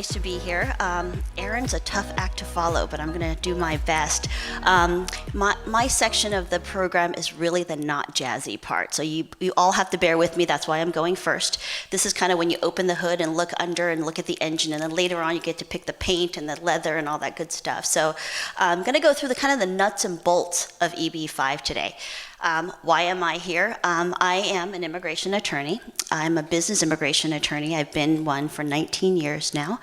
nice to be here. Erin's a tough act to follow, but I'm going to do my best. My section of the program is really the not jazzy part, so you all have to bear with me. That's why I'm going first. This is kind of when you open the hood and look under and look at the engine, and then later on you get to pick the paint and the leather and all that good stuff. So I'm going to go through the kind of the nuts and bolts of EB-5 today. Why am I here? I am an immigration attorney. I'm a business immigration attorney. I've been one for 19 years now.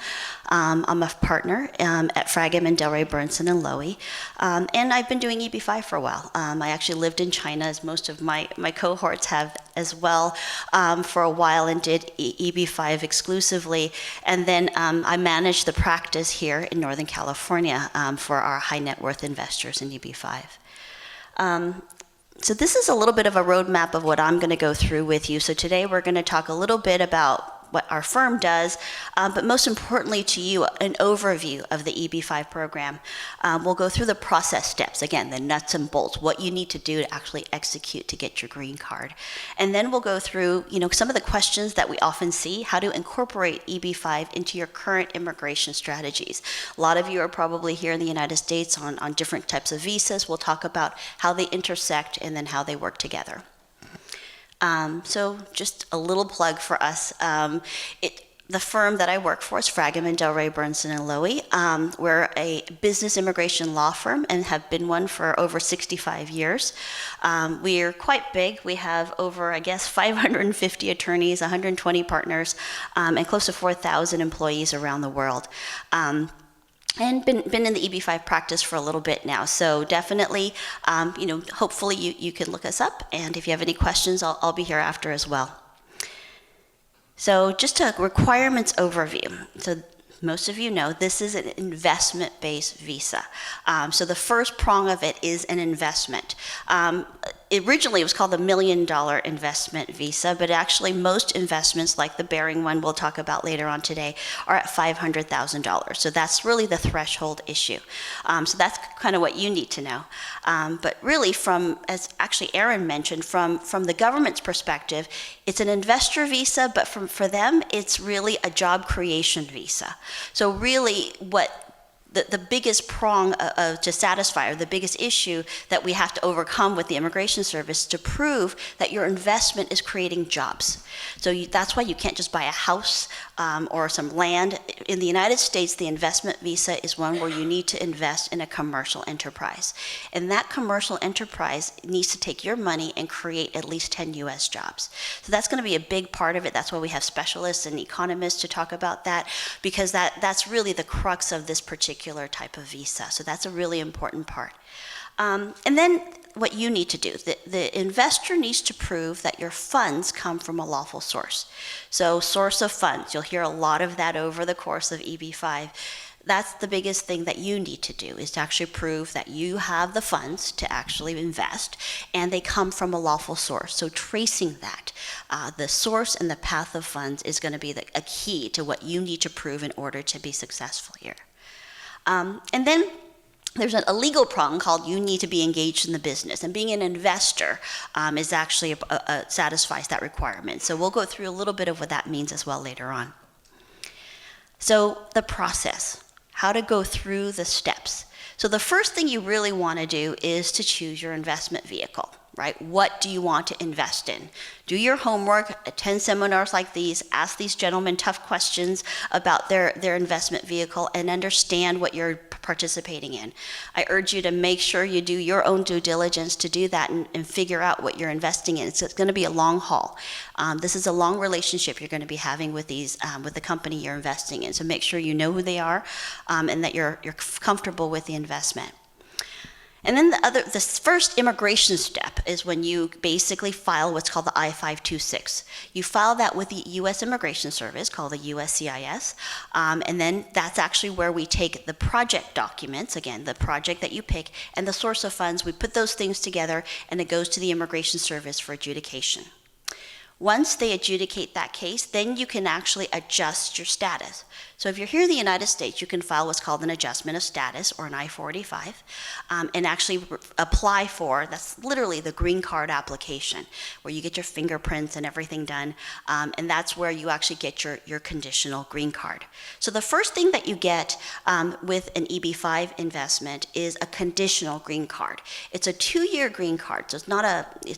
I'm a partner at Fragem and Delray Bernson and Lowy, and I've been doing EB-5 for a while. I actually lived in China, as most of my cohorts have as well, for a while, and did EB-5 exclusively. And then I managed the practice here in Northern California for our high net worth investors in EB-5. So this is a little bit of a roadmap of what I'm going to go through with you. So today we're going to talk a little bit about what our firm does, but most importantly to you, an overview of the EB-5 program. We'll go through the process steps, again, the nuts and bolts, what you need to do to actually execute to get your green card. And then we'll go through, some of the questions that we often see, how to incorporate EB-5 into your current immigration strategies. A lot of you are probably here in the United States on different types of visas. We'll talk about how they intersect and then how they work together. So just a little plug for us. The firm that I work for is Fragem and Delray Bernson and Lowy. We're a business immigration law firm and have been one for over 65 years. We're quite big. We have over, 550 attorneys, 120 partners, and close to 4,000 employees around the world. And been in the EB-5 practice for a little bit now. So definitely, hopefully you can look us up. And if you have any questions, I'll be here after as well. So just a requirements overview. So most of you know this is an investment-based visa. So the first prong of it is an investment. Originally, it was called the $1 million investment visa, but actually most investments, like the Behring one we'll talk about later on today, are at $500,000. So that's really the threshold issue. So that's kind of what you need to know. But really, as actually Erin mentioned, from the government's perspective, it's an investor visa, but for them, it's really a job creation visa. So really, what the biggest prong to satisfy, or the biggest issue that we have to overcome with the Immigration Service to prove that your investment is creating jobs. So that's why you can't just buy a house or some land. In the United States, the investment visa is one where you need to invest in a commercial enterprise. And that commercial enterprise needs to take your money and create at least 10 US jobs. So that's going to be a big part of it. That's why we have specialists and economists to talk about that, because that's really the crux of this particular type of visa. So that's a really important part. And then what you need to do, the investor needs to prove that your funds come from a lawful source. So source of funds, you'll hear a lot of that over the course of EB-5. That's the biggest thing that you need to do, is to actually prove that you have the funds to actually invest and they come from a lawful source. So tracing that, the source and the path of funds is going to be a key to what you need to prove in order to be successful here. And then there's a legal prong called you need to be engaged in the business, and being an investor is actually satisfies that requirement. So we'll go through a little bit of what that means as well later on. So the process, how to go through the steps. So the first thing you really want to do is to choose your investment vehicle, right? What do you want to invest in? Do your homework, attend seminars like these, ask these gentlemen tough questions about their investment vehicle, and understand what you're participating in. I urge you to make sure you do your own due diligence to do that and figure out what you're investing in. It's going to be a long haul. This is a long relationship you're going to be having with with the company you're investing in. So make sure you know who they are and that you're comfortable with the investment. And then the first immigration step is when you basically file what's called the I-526. You file that with the U.S. Immigration Service, called the USCIS, and then that's actually where we take the project documents, again, the project that you pick, and the source of funds. We put those things together, and it goes to the Immigration Service for adjudication. Once they adjudicate that case, then you can actually adjust your status. So if you're here in the United States, you can file what's called an adjustment of status, or an I-485, and actually apply for, that's literally the green card application, where you get your fingerprints and everything done, and that's where you actually get your conditional green card. So the first thing that you get with an EB-5 investment is a conditional green card. It's a 2-year green card, so it's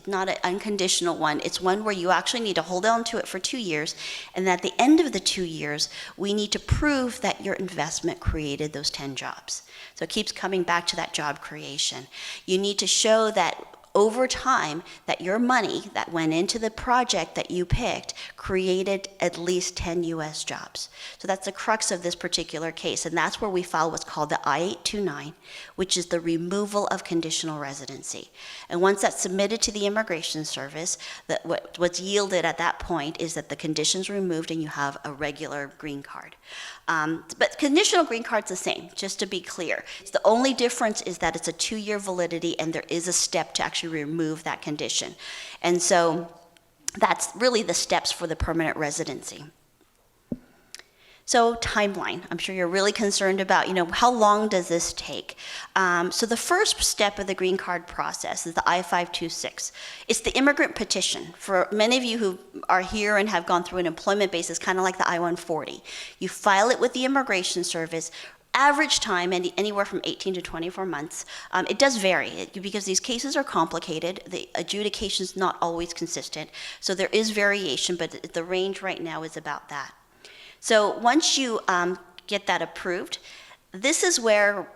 not an unconditional one. It's one where you actually need to hold on to it for 2 years, and at the end of the 2 years, we need to prove that your investment created those 10 jobs. So it keeps coming back to that job creation. You need to show that over time that your money that went into the project that you picked created at least 10 US jobs. So that's the crux of this particular case, and that's where we file what's called the I-829, which is the removal of conditional residency. And once that's submitted to the Immigration Service, what's yielded at that point is that the condition's removed and you have a regular green card. But conditional green card's the same, just to be clear. The only difference is that it's a 2-year validity and there is a step to actually remove that condition. And so that's really the steps for the permanent residency. So timeline, I'm sure you're really concerned about, how long does this take? So the first step of the green card process is the I-526. It's the immigrant petition. For many of you who are here and have gone through an employment basis, kind of like the I-140. You file it with the Immigration Service. Average time, anywhere from 18 to 24 months. It does vary because these cases are complicated. The adjudication is not always consistent. So there is variation, but the range right now is about that. So once you get that approved, this is where,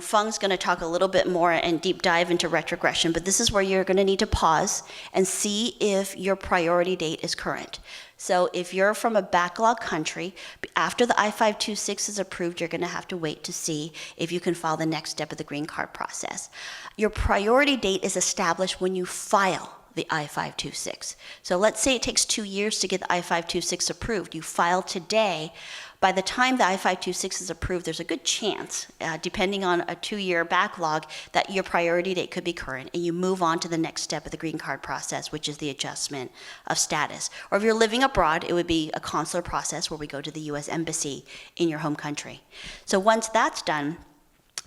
Fung's going to talk a little bit more and deep dive into retrogression, but this is where you're going to need to pause and see if your priority date is current. So if you're from a backlog country, after the I-526 is approved, you're going to have to wait to see if you can file the next step of the green card process. Your priority date is established when you file the I-526. So let's say it takes 2 years to get the I-526 approved. You file today. By the time the I-526 is approved, there's a good chance, depending on a 2-year backlog, that your priority date could be current, and you move on to the next step of the green card process, which is the adjustment of status. Or if you're living abroad, it would be a consular process where we go to the U.S. Embassy in your home country. So once that's done,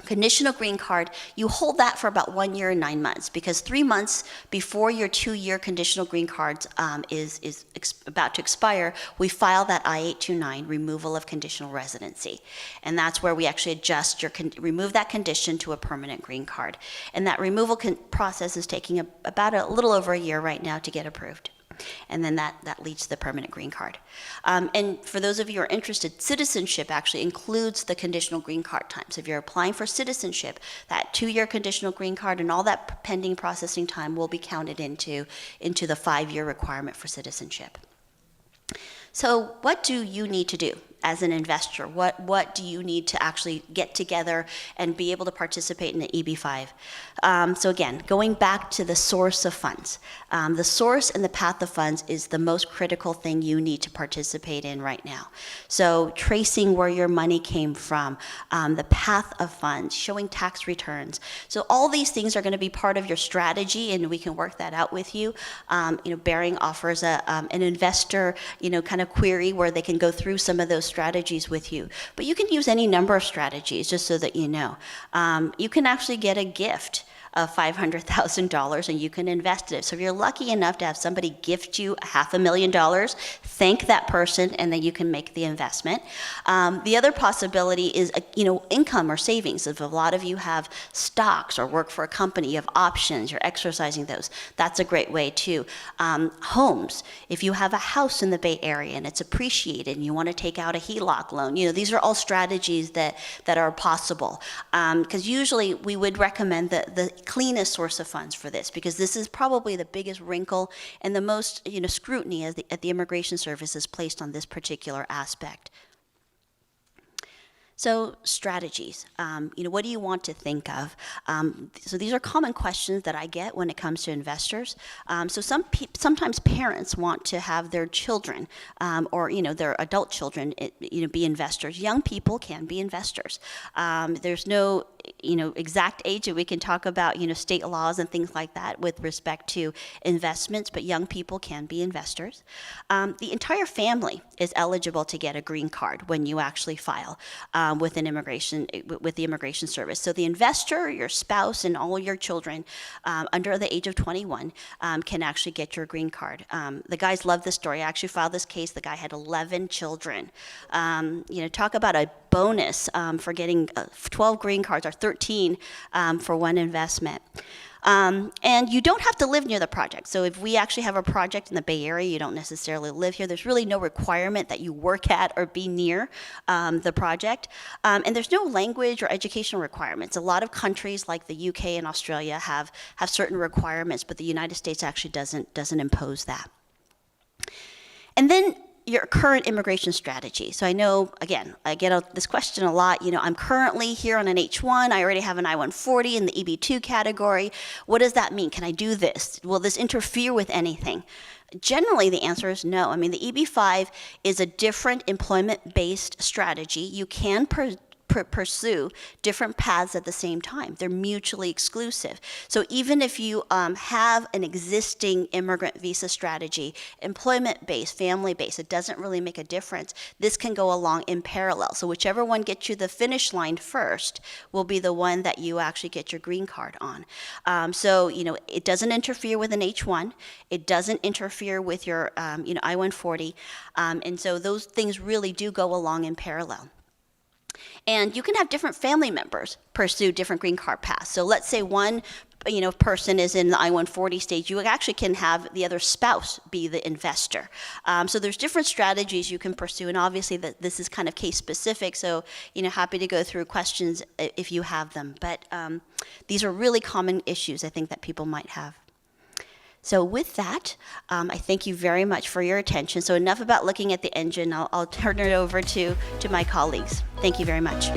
conditional green card, you hold that for about 1 year and 9 months, because 3 months before your 2-year conditional green card is about to expire, we file that I-829, removal of conditional residency. And that's where we actually adjust remove that condition to a permanent green card. And that removal process is taking about a little over a year right now to get approved. And then that leads to the permanent green card. And for those of you who are interested, citizenship actually includes the conditional green card time. So if you're applying for citizenship, that 2-year conditional green card and all that pending processing time will be counted into the 5-year requirement for citizenship. So what do you need to do as an investor? What do you need to actually get together and be able to participate in the EB-5? So again, going back to the source of funds. The source and the path of funds is the most critical thing you need to participate in right now. So tracing where your money came from, the path of funds, showing tax returns. So all these things are going to be part of your strategy, and we can work that out with you. Behring offers an investor, kind of query where they can go through some of those strategies with you. But you can use any number of strategies, just so that you know. You can actually get a gift of $500,000 and you can invest it. So if you're lucky enough to have somebody gift you $500,000, thank that person and then you can make the investment. The other possibility is, income or savings. If a lot of you have stocks or work for a company, you have options, you're exercising those. That's a great way too. Homes. If you have a house in the Bay Area and it's appreciated and you want to take out a HELOC loan, these are all strategies that are possible. Because usually we would recommend the cleanest source of funds for this, because this is probably the biggest wrinkle and the most scrutiny at the Immigration Service is placed on this particular aspect. So strategies, what do you want to think of? So these are common questions that I get when it comes to investors. So sometimes parents want to have their children or their adult children be investors. Young people can be investors. There's no exact age that we can talk about, state laws and things like that with respect to investments, but young people can be investors. The entire family is eligible to get a green card when you actually file with the Immigration Service. So the investor, your spouse, and all your children under the age of 21 can actually get your green card. The guys love this story. I actually filed this case. The guy had 11 children. Talk about a bonus for getting 12 green cards or 13 for one investment. And you don't have to live near the project. So if we actually have a project in the Bay Area, you don't necessarily live here. There's really no requirement that you work at or be near the project. And there's no language or educational requirements. A lot of countries like the UK and Australia have certain requirements, but the United States actually doesn't impose that. And then your current immigration strategy. So I know, again, I get this question a lot. I'm currently here on an H-1. I already have an I-140 in the EB-2 category. What does that mean? Can I do this? Will this interfere with anything? Generally, the answer is no. I mean, the EB-5 is a different employment-based strategy. You can pursue different paths at the same time. They're mutually exclusive. So even if you have an existing immigrant visa strategy, employment-based, family-based, it doesn't really make a difference. This can go along in parallel. So whichever one gets you the finish line first will be the one that you actually get your green card on. So it doesn't interfere with an H-1. It doesn't interfere with your I-140. And so those things really do go along in parallel. And you can have different family members pursue different green card paths. So let's say one person is in the I-140 stage, you actually can have the other spouse be the investor. So there's different strategies you can pursue, and obviously this is kind of case specific, so happy to go through questions if you have them. But these are really common issues I think that people might have. So with that, I thank you very much for your attention. So enough about looking at the engine. I'll turn it over to my colleagues. Thank you very much.